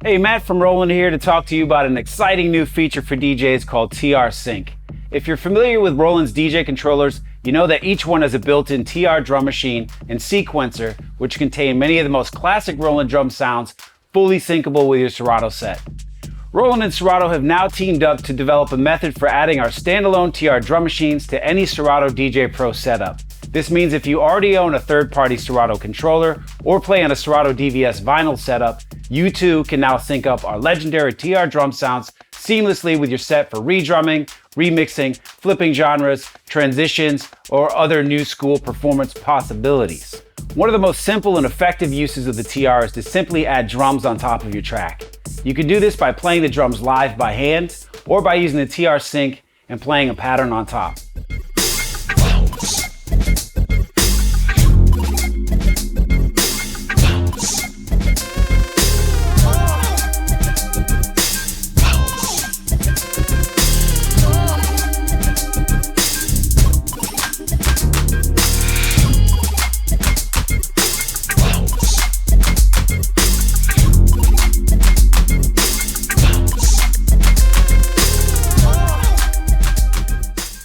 Hey, Matt from Roland here to talk to you about an exciting new feature for DJs called TR-SYNC. If you're familiar with Roland's DJ controllers, you know that each one has a built-in TR drum machine and sequencer, which contain many of the most classic Roland drum sounds, fully syncable with your Serato set. Roland and Serato have now teamed up to develop a method for adding our standalone TR drum machines to any Serato DJ Pro setup. This means if you already own a third-party Serato controller or play on a Serato DVS vinyl setup, you too can now sync up our legendary TR drum sounds seamlessly with your set for redrumming, remixing, flipping genres, transitions, or other new school performance possibilities. One of the most simple and effective uses of the TR is to simply add drums on top of your track. You can do this by playing the drums live by hand or by using the TR-SYNC and playing a pattern on top.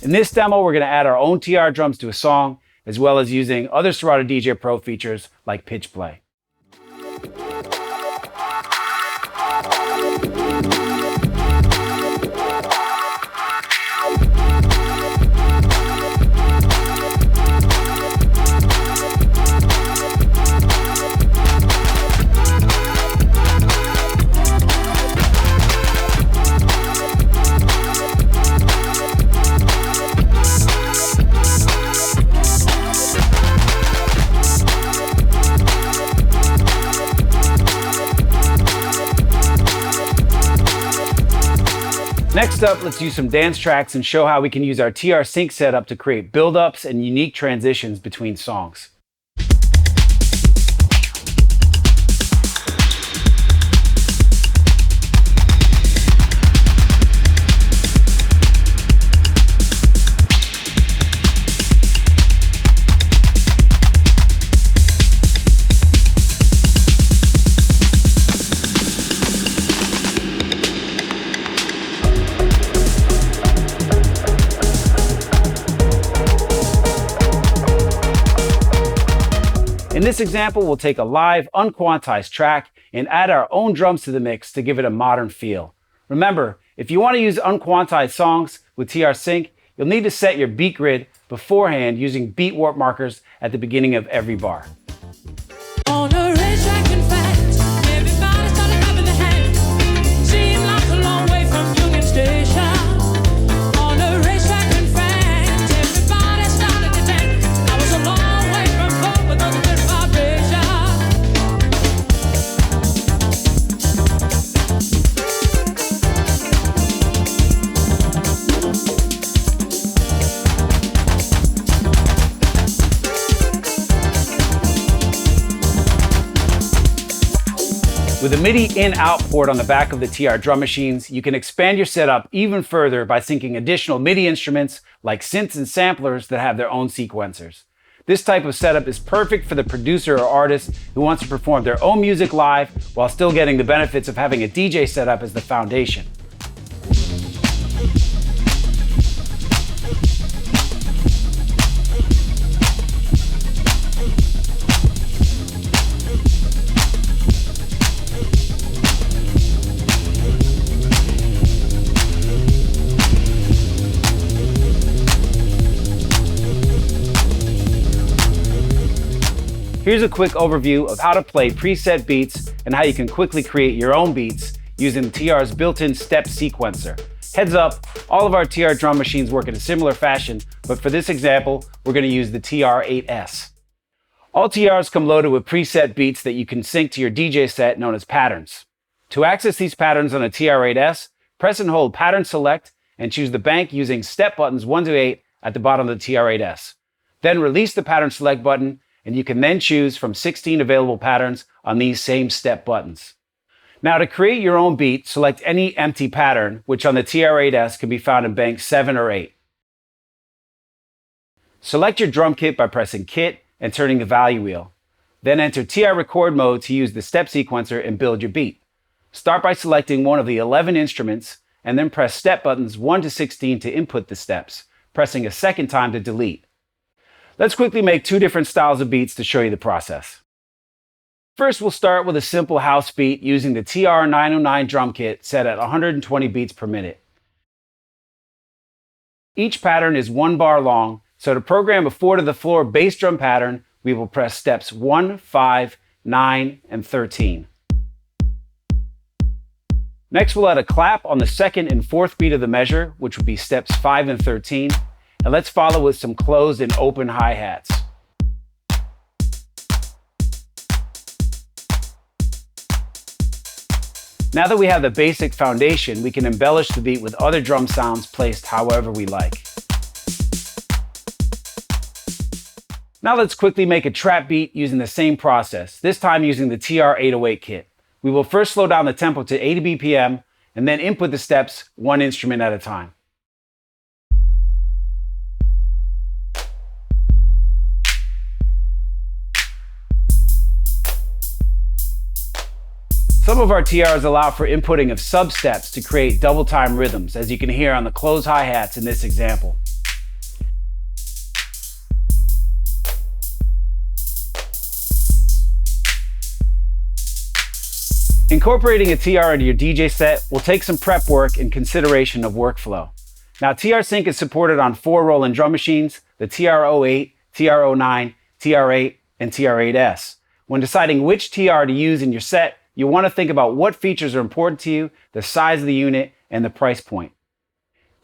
In this demo, we're going to add our own TR drums to a song, as well as using other Serato DJ Pro features like pitch play. Next up, let's use some dance tracks and show how we can use our TR-SYNC setup to create build-ups and unique transitions between songs. In this example, we'll take a live, unquantized track and add our own drums to the mix to give it a modern feel. Remember, if you want to use unquantized songs with TR-SYNC, you'll need to set your beat grid beforehand using beat warp markers at the beginning of every bar. On a racetrack, in fact, everybody started clapping their hands. Seemed like a long way from Union Station. On a racetrack, in fact, everybody started to dance. I was a long way from home with a good vibration. With a MIDI in-out port on the back of the TR drum machines, you can expand your setup even further by syncing additional MIDI instruments like synths and samplers that have their own sequencers. This type of setup is perfect for the producer or artist who wants to perform their own music live while still getting the benefits of having a DJ setup as the foundation. Here's a quick overview of how to play preset beats and how you can quickly create your own beats using TR's built-in step sequencer. Heads up, all of our TR drum machines work in a similar fashion, but for this example, we're going to use the TR-8S. All TRs come loaded with preset beats that you can sync to your DJ set known as patterns. To access these patterns on a TR-8S, press and hold Pattern Select and choose the bank using step buttons 1 to 8 at the bottom of the TR-8S. Then release the Pattern Select button, and you can then choose from 16 available patterns on these same step buttons. Now to create your own beat, select any empty pattern, which on the TR-8S can be found in bank 7 or 8. Select your drum kit by pressing Kit and turning the value wheel. Then enter TR record mode to use the step sequencer and build your beat. Start by selecting one of the 11 instruments and then press step buttons 1 to 16 to input the steps, pressing a second time to delete. Let's quickly make two different styles of beats to show you the process. First, we'll start with a simple house beat using the TR-909 drum kit set at 120 beats per minute. Each pattern is 1 bar long, so to program a 4-to-the-floor bass drum pattern, we will press steps 1, 5, 9, and 13. Next, we'll add a clap on the 2nd and 4th beat of the measure, which would be steps 5 and 13, and let's follow with some closed and open hi-hats. Now that we have the basic foundation, we can embellish the beat with other drum sounds placed however we like. Now let's quickly make a trap beat using the same process, this time using the TR-808 kit. We will first slow down the tempo to 80 BPM and then input the steps one instrument at a time. Some of our TRs allow for inputting of sub-steps to create double time rhythms, as you can hear on the closed hi-hats in this example. Incorporating a TR into your DJ set will take some prep work and consideration of workflow. Now, TR-SYNC is supported on 4 Roland drum machines, the TR-08, TR-09, TR-8, and TR-8S. When deciding which TR to use in your set, you'll want to think about what features are important to you, the size of the unit, and the price point.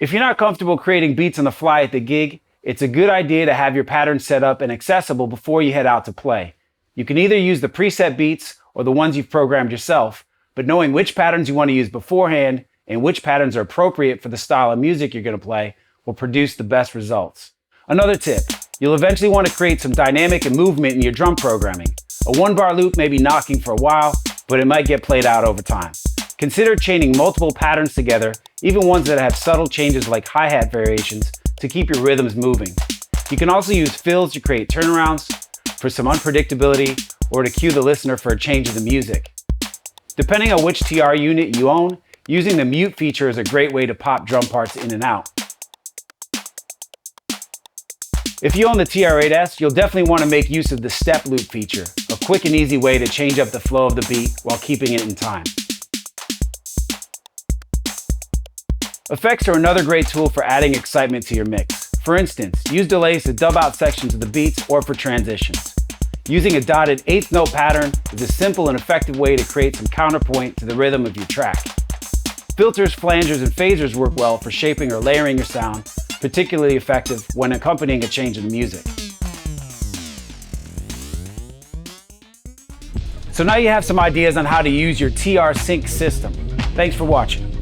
If you're not comfortable creating beats on the fly at the gig, it's a good idea to have your pattern set up and accessible before you head out to play. You can either use the preset beats or the ones you've programmed yourself, but knowing which patterns you want to use beforehand and which patterns are appropriate for the style of music you're going to play will produce the best results. Another tip, you'll eventually want to create some dynamic and movement in your drum programming. A 1-bar loop may be knocking for a while, but it might get played out over time. Consider chaining multiple patterns together, even ones that have subtle changes like hi-hat variations, to keep your rhythms moving. You can also use fills to create turnarounds, for some unpredictability, or to cue the listener for a change in the music. Depending on which TR unit you own, using the mute feature is a great way to pop drum parts in and out. If you own the TR-8S, you'll definitely want to make use of the step loop feature, a quick and easy way to change up the flow of the beat while keeping it in time. Effects are another great tool for adding excitement to your mix. For instance, use delays to dub out sections of the beats or for transitions. Using a dotted 8th note pattern is a simple and effective way to create some counterpoint to the rhythm of your track. Filters, flangers, and phasers work well for shaping or layering your sound, particularly effective when accompanying a change in the music. So now you have some ideas on how to use your TR-SYNC system. Thanks for watching.